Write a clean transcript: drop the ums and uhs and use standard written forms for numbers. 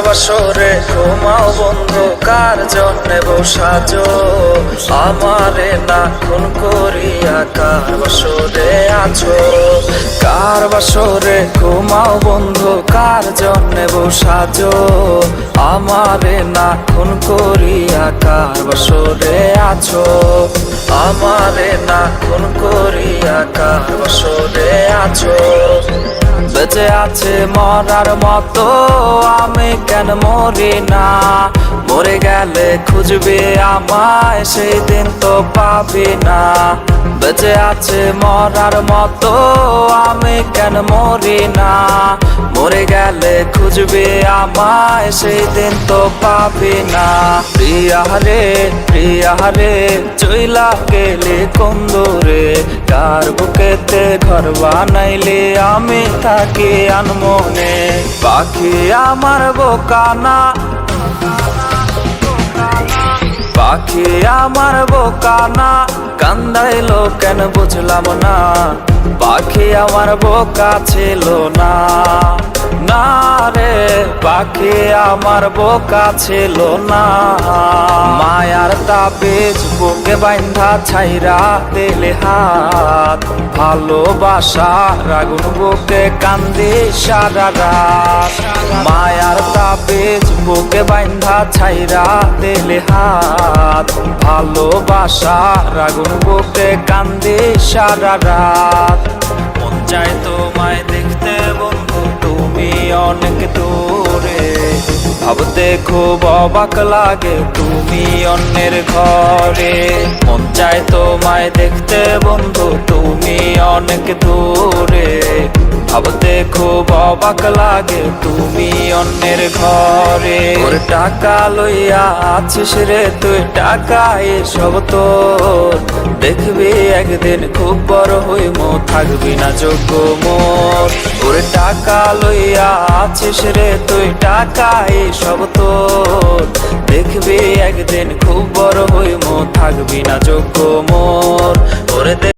বাসরে ঘুমাও বন্ধু, কার জন্যে বসাজো আমারে না খুন করিয়া? কার বাসরে আছো? কার বাসরে ঘুমাও বন্ধু, কার জন্যে বসাজো আমারে না খুন করিয়া? কার বাসরে আছো আমারে না খুন করিয়া? কার বাসরে আছো? বেঁচে আছে মরার মতো আমি কেন মরি না? মরে গেলে খুঁজবে আমায়, সেই দিন তো পাবি না। বেঁচে আছে মরার মতো আমি কেন মরি না? মরে গেলে খুঁজবে আমায়, সেই দিন তো পাবি না। প্রিয়া রে চইলা গেলে কোন দূরে? কার বুকেতে ঘর বানাইলে আমি থাকি আনমনে? পাখি আমার বোকানা, পাখি আমার বোকানা, কান্দাইলো কেন বুঝলাম না? পাখি আমার বোকা ছিল না, না রে পাখি আমার বোকা ছিল না। মায়ার তাবিজ বুকে বাইন্ধা ছাইরা দিলে হাত, ভালোবাসার আগুন বুকে কান্দি সারা রাত। মায়ার তাবিজ বুকে বাইন্ধা ছাইরা দিলে হাত, ভালোবাসার আগুন বুকে কান্দি সারা রাত। মন চায় তোমায় দেখতে বন্ধু, তুমি অনেক দূরে। ভাবতে খুব অবাক লাগে তুমি অন্যের ঘরে। মন চায় তোমায় দেখতে বন্ধু, তুমি অনেক দূরে। ভাবতে খুব অবাক লাগে তুমি অন্যের ঘরে। ওর টাকা লইয়া আছিস রে তুই, টাকা এসব তোর। দেখবি একদিন খুব বড় হইমো, থাকবি না যোগ্য মোর। ওর টাকা লইয়া আছিস রে তুই, টাকা এসব তোর। দেখবি একদিন খুব বড় হইমো, থাকবি না যোগ্য মোর। ওরে